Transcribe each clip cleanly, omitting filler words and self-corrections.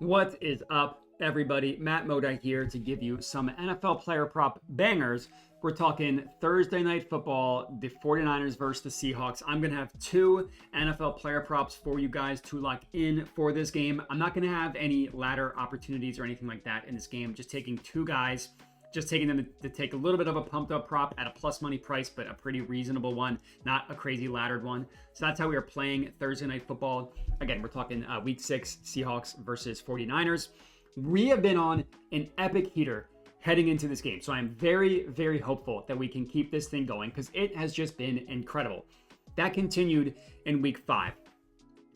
What is up, everybody? Matt Moda here to give you some NFL player prop bangers. We're talking Thursday night football, the 49ers versus the Seahawks. I'm going to have two NFL player props for you guys to lock in for this game. I'm not going to have any ladder opportunities or anything like that in this game. Just taking two guys, just taking them to take a little bit of a pumped up prop at a plus money price, but a pretty reasonable one, not a crazy laddered one. So that's how we are playing Thursday night football. Again, we're talking week 6 Seahawks versus 49ers. We have been on an epic heater heading into this game. So I'm very, very hopeful that we can keep this thing going because it has just been incredible. That continued in week 5.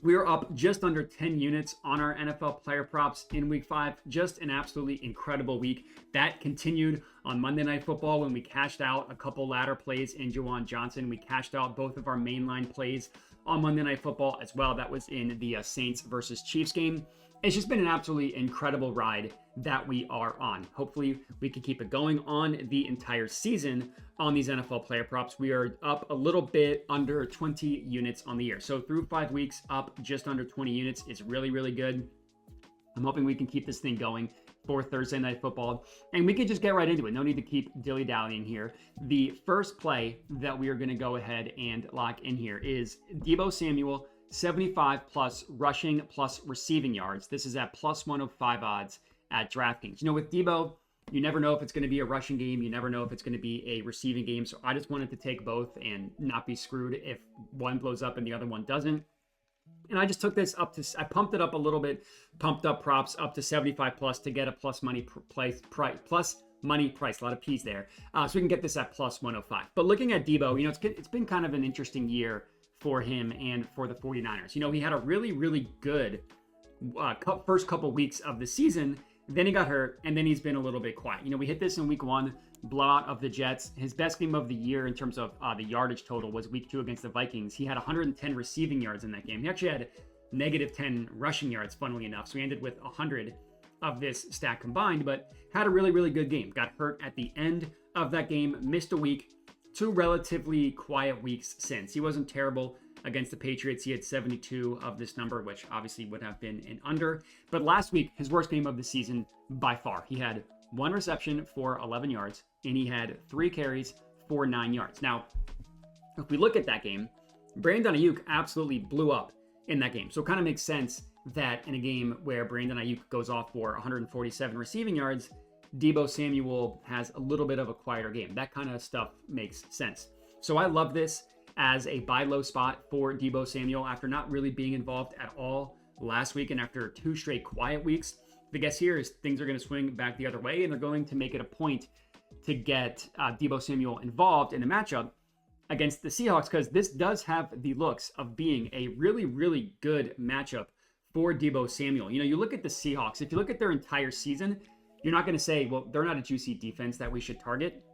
We are up just under 10 units on our NFL player props in week 5. Just an absolutely incredible week. That continued on Monday Night Football when we cashed out a couple ladder plays in Juwan Johnson. We cashed out both of our mainline plays on Monday Night Football as well. That was in the Saints versus Chiefs game. It's just been an absolutely incredible ride that we are on. Hopefully, we can keep it going on the entire season on these NFL player props. We are up a little bit under 20 units on the year. So through 5 weeks, up just under 20 units is really, really good. I'm hoping we can keep this thing going for Thursday Night Football. And we can just get right into it. No need to keep dilly-dallying here. The first play that we are going to go ahead and lock in here is Deebo Samuel, 75 plus rushing plus receiving yards. This is at plus 105 odds at DraftKings. You know, with Deebo, you never know if it's going to be a rushing game. You never know if it's going to be a receiving game. So I just wanted to take both and not be screwed if one blows up and the other one doesn't. And I just took this up to, I pumped it up a little bit, pumped up props up to 75 plus to get a plus money price, a lot of P's there. So we can get this at plus 105. But looking at Deebo, you know, it's been kind of an interesting year for him and for the 49ers. You know, he had a really, really good first couple weeks of the season. Then he got hurt, and then he's been a little bit quiet. You know, we hit this in week 1, blowout of the Jets. His best game of the year in terms of the yardage total was week 2 against the Vikings. He had 110 receiving yards in that game. He actually had negative 10 rushing yards, funnily enough. So he ended with 100 of this stat combined, but had a really, really good game. Got hurt at the end of that game, missed a week. 2 relatively quiet weeks since. He wasn't terrible against the Patriots. He had 72 of this number, which obviously would have been an under. But last week, his worst game of the season by far. He had 1 reception for 11 yards, and he had 3 carries for 9 yards. Now, if we look at that game, Brandon Ayuk absolutely blew up in that game. So it kind of makes sense that in a game where Brandon Ayuk goes off for 147 receiving yards, Deebo Samuel has a little bit of a quieter game. That kind of stuff makes sense. So I love this as a buy low spot for Deebo Samuel after not really being involved at all last week and after 2 straight quiet weeks. The guess here is things are going to swing back the other way, and they're going to make it a point to get Deebo Samuel involved in the matchup against the Seahawks because this does have the looks of being a really, really good matchup for Deebo Samuel. You know, you look at the Seahawks, if you look at their entire season, you're not going to say, well, they're not a juicy defense that we should target.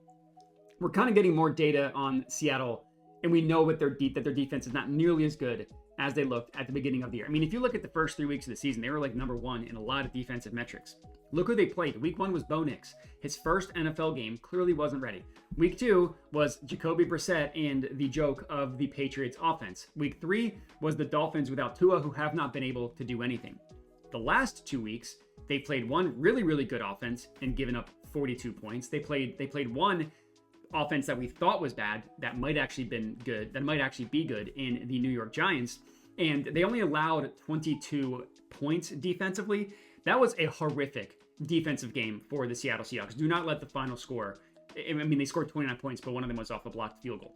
We're kind of getting more data on Seattle, and we know that their defense is not nearly as good as they looked at the beginning of the year. I mean, if you look at the first 3 weeks of the season, they were like number 1 in a lot of defensive metrics. Look who they played. Week 1 was Bo Nix. His first NFL game clearly wasn't ready. Week 2 was Jacoby Brissett and the joke of the Patriots offense. Week 3 was the Dolphins without Tua, who have not been able to do anything. The last 2 weeks, they played one really, really good offense and given up 42 points. They played one offense that we thought was bad that might actually be good in the New York Giants, and they only allowed 22 points defensively. That was a horrific defensive game for the Seattle Seahawks. Do not let the final score, I mean, they scored 29 points, but one of them was off a blocked field goal.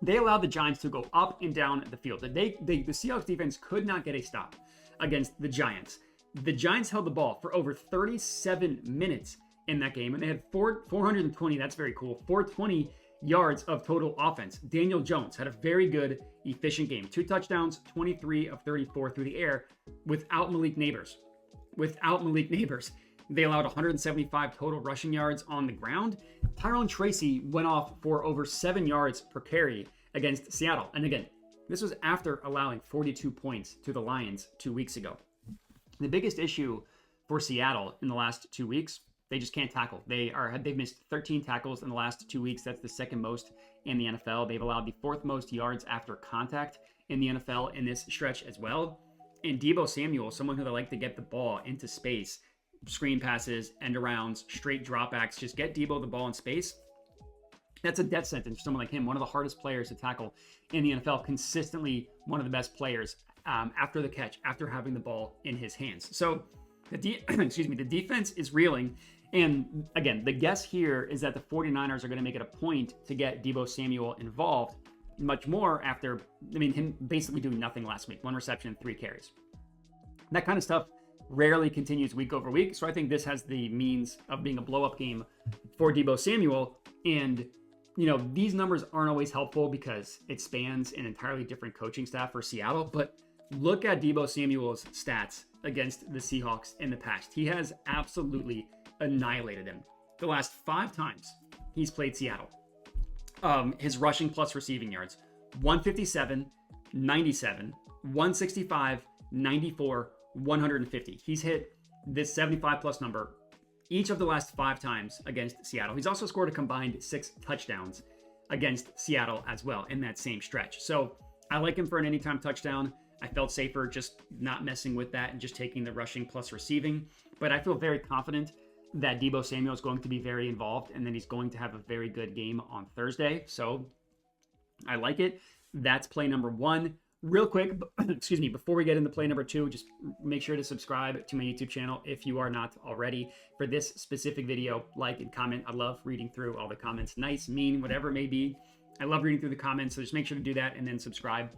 They allowed the Giants to go up and down the field. The Seahawks defense could not get a stop against the Giants. The Giants held the ball for over 37 minutes in that game, and they had 420, that's very cool, 420 yards of total offense. Daniel Jones had a very good, efficient game. 2 touchdowns, 23 of 34 through the air without Malik Nabers. They allowed 175 total rushing yards on the ground. Tyrone Tracy went off for over 7 yards per carry against Seattle. And again, this was after allowing 42 points to the Lions 2 weeks ago. The biggest issue for Seattle in the last 2 weeks, they just can't tackle. They've missed 13 tackles in the last 2 weeks. That's the second most in the NFL. They've allowed the 4th most yards after contact in the NFL in this stretch as well. And Deebo Samuel, someone who they like to get the ball into space, screen passes, end arounds, straight dropbacks, just get Deebo the ball in space. That's a death sentence for someone like him, one of the hardest players to tackle in the NFL, consistently one of the best players after the catch, after having the ball in his hands. So the defense is reeling. And again, the guess here is that the 49ers are going to make it a point to get Deebo Samuel involved much more after, him basically doing nothing last week, 1 reception, 3 carries. That kind of stuff rarely continues week over week. So I think this has the means of being a blow-up game for Deebo Samuel. And, these numbers aren't always helpful because it spans an entirely different coaching staff for Seattle. But look at Deebo Samuel's stats against the Seahawks in the past. He has absolutely annihilated them the last 5 times he's played Seattle. His rushing plus receiving yards, 157, 97, 165, 94, 150. He's hit this 75 plus number each of the last 5 times against Seattle. He's also scored a combined 6 touchdowns against Seattle as well in that same stretch. So I like him for an anytime touchdown. I felt safer just not messing with that and just taking the rushing plus receiving. But I feel very confident that Deebo Samuel is going to be very involved and then he's going to have a very good game on Thursday. So I like it. That's play number 1. Real quick, before we get into play number 2, just make sure to subscribe to my YouTube channel if you are not already. For this specific video, like and comment. I love reading through all the comments. Nice, mean, whatever it may be. I love reading through the comments, so just make sure to do that and then subscribe.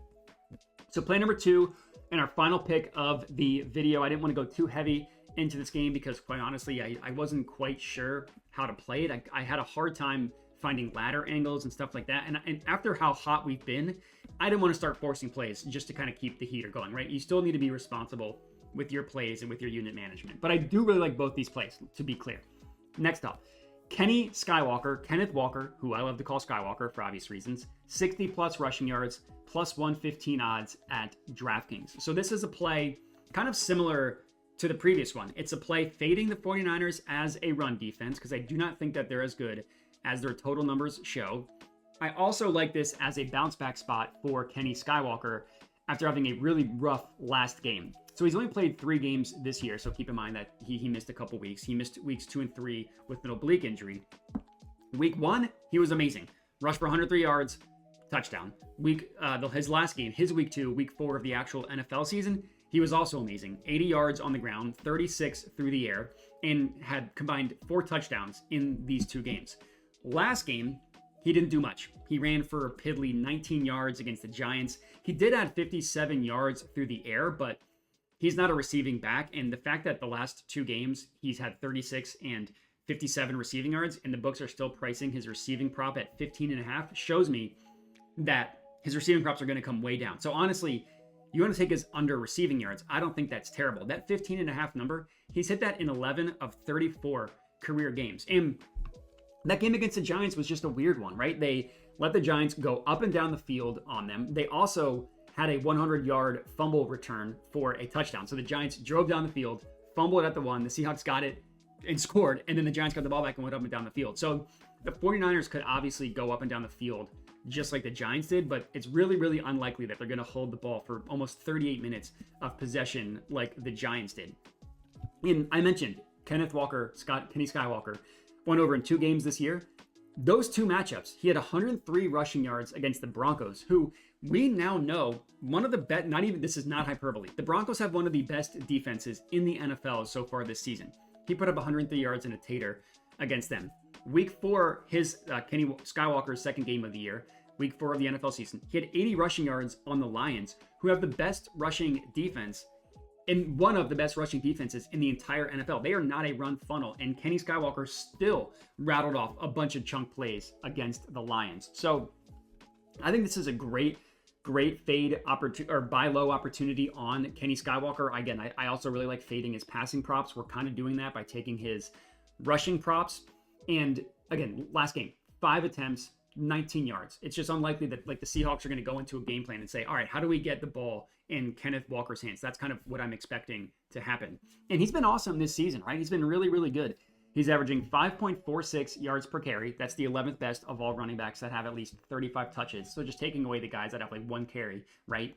So play number 2 and our final pick of the video. I didn't want to go too heavy into this game because quite honestly, I wasn't quite sure how to play it. I had a hard time finding ladder angles and stuff like that. And after how hot we've been, I didn't want to start forcing plays just to kind of keep the heater going, right? You still need to be responsible with your plays and with your unit management. But I do really like both these plays, to be clear. Next up, Kenneth Walker, who I love to call Skywalker for obvious reasons, 60 plus rushing yards, plus 115 odds at DraftKings. So this is a play kind of similar to the previous one. It's a play fading the 49ers as a run defense because I do not think that they're as good as their total numbers show. I also like this as a bounce back spot for Kenny Skywalker after having a really rough last game. So he's only played 3 games this year, so keep in mind that he missed a couple weeks. He missed weeks 2 and 3 with an oblique injury. Week 1, he was amazing. Rushed for 103 yards, touchdown. His last game, his week 2, week 4 of the actual NFL season, he was also amazing. 80 yards on the ground, 36 through the air, and had combined 4 touchdowns in these 2 games. Last game, he didn't do much. He ran for a piddly 19 yards against the Giants. He did add 57 yards through the air, but he's not a receiving back. And the fact that the last 2 games, he's had 36 and 57 receiving yards, and the books are still pricing his receiving prop at 15.5, shows me that his receiving props are going to come way down. So honestly, you want to take his under receiving yards. I don't think that's terrible. That 15.5 number, he's hit that in 11 of 34 career games. And that game against the Giants was just a weird one, right? They let the Giants go up and down the field on them. They also had a 100-yard fumble return for a touchdown. So the Giants drove down the field, fumbled at the 1. The Seahawks got it and scored, and then the Giants got the ball back and went up and down the field. So the 49ers could obviously go up and down the field just like the Giants did, but it's really, really unlikely that they're going to hold the ball for almost 38 minutes of possession like the Giants did. And I mentioned Kenny Skywalker went over in 2 games this year. Those 2 matchups, he had 103 rushing yards against the Broncos, who we now know one of the best, this is not hyperbole. The Broncos have one of the best defenses in the NFL so far this season. He put up 103 yards in a tater against them. Week 4, his Kenny Skywalker's second game of the year, week 4 of the NFL season, he had 80 rushing yards on the Lions, who have the best rushing defense and one of the best rushing defenses in the entire NFL. They are not a run funnel, and Kenny Skywalker still rattled off a bunch of chunk plays against the Lions. So I think this is a great fade opportunity or buy low opportunity on Kenny Skywalker. Again, I also really like fading his passing props. We're kind of doing that by taking his rushing props. And again, last game, 5 attempts, 19 yards. It's just unlikely that the Seahawks are going to go into a game plan and say, all right, how do we get the ball in Kenneth Walker's hands? That's kind of what I'm expecting to happen. And he's been awesome this season, right? He's been really, really good. He's averaging 5.46 yards per carry. That's the 11th best of all running backs that have at least 35 touches. So just taking away the guys that have 1 carry, right?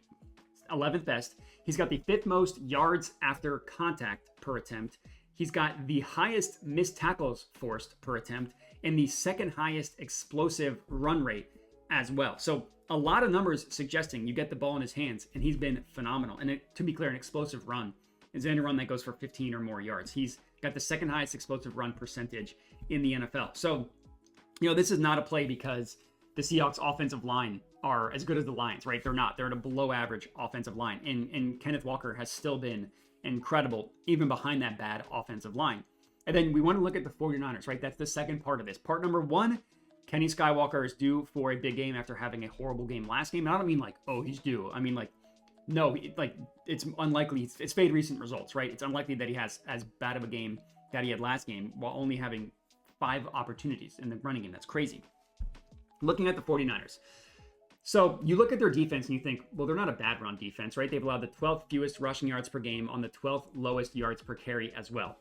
11th best. He's got the 5th most yards after contact per attempt. He's got the highest missed tackles forced per attempt and the 2nd highest explosive run rate as well. So a lot of numbers suggesting you get the ball in his hands, and he's been phenomenal. And to be clear, an explosive run is any run that goes for 15 or more yards. He's got the 2nd highest explosive run percentage in the NFL. So, this is not a play because the Seahawks offensive line are as good as the Lions, right? They're not. They're at a below average offensive line. And Kenneth Walker has still been incredible, even behind that bad offensive line. And then we want to look at the 49ers, right? That's the second part of this. Part number 1, Kenny Skywalker is due for a big game after having a horrible game last game. And I don't mean like, oh, he's due. I mean like, no, it's unlikely. It's fade recent results, right? It's unlikely that he has as bad of a game that he had last game while only having 5 opportunities in the running game. That's crazy. Looking at the 49ers. So you look at their defense and you think, well, they're not a bad run defense, right? They've allowed the 12th fewest rushing yards per game on the 12th lowest yards per carry as well.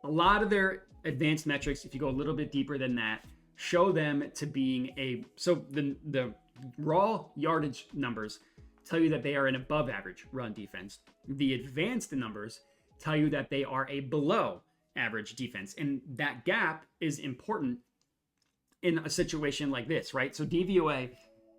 A lot of their advanced metrics, if you go a little bit deeper than that, show them to being the raw yardage numbers tell you that they are an above average run defense. The advanced numbers tell you that they are a below average defense. And that gap is important in a situation like this, right? So DVOA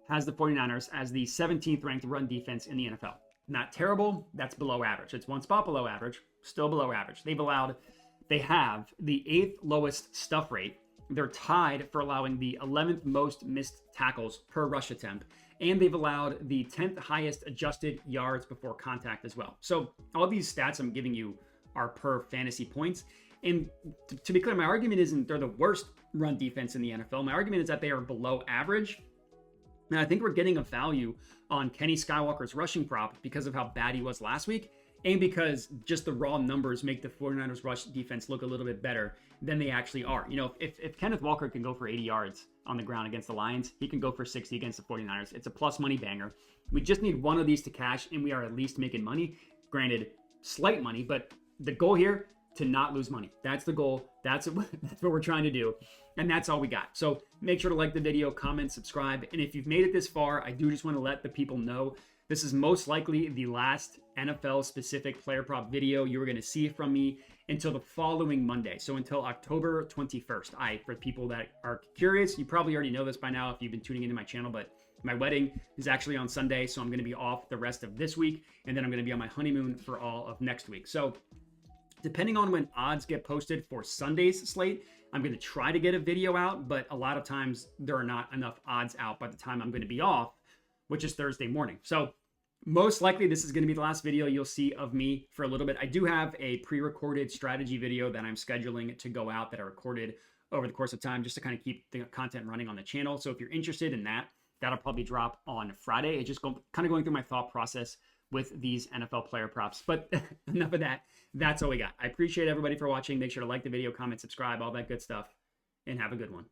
has the 49ers as the 17th ranked run defense in the NFL. Not terrible, that's below average. It's one spot below average, still below average. They have the 8th lowest stuff rate. They're tied for allowing the 11th most missed tackles per rush attempt. And they've allowed the 10th highest adjusted yards before contact as well. So all these stats I'm giving you are per fantasy points. And to be clear, my argument isn't they're the worst run defense in the NFL. My argument is that they are below average. And I think we're getting a value on Kenny Skywalker's rushing prop because of how bad he was last week. And because just the raw numbers make the 49ers rush defense look a little bit better than they actually are. If Kenneth Walker can go for 80 yards on the ground against the Lions, he can go for 60 against the 49ers. It's a plus money banger. We just need one of these to cash, and we are at least making money. Granted, slight money, but the goal here, to not lose money. That's the goal. That's what we're trying to do. And that's all we got. So make sure to like the video, comment, subscribe. And if you've made it this far, I do just want to let the people know this is most likely the last NFL specific player prop video you were going to see from me until the following Monday. So until October 21st. For people that are curious, you probably already know this by now if you've been tuning into my channel, but my wedding is actually on Sunday. So I'm going to be off the rest of this week. And then I'm going to be on my honeymoon for all of next week. So depending on when odds get posted for Sunday's slate, I'm going to try to get a video out, but a lot of times there are not enough odds out by the time I'm going to be off, which is Thursday morning. So most likely this is going to be the last video you'll see of me for a little bit. I do have a pre-recorded strategy video that I'm scheduling to go out that I recorded over the course of time just to kind of keep the content running on the channel. So if you're interested in that, that'll probably drop on Friday. It's just kind of going through my thought process with these NFL player props. But enough of that. That's all we got. I appreciate everybody for watching. Make sure to like the video, comment, subscribe, all that good stuff, and have a good one.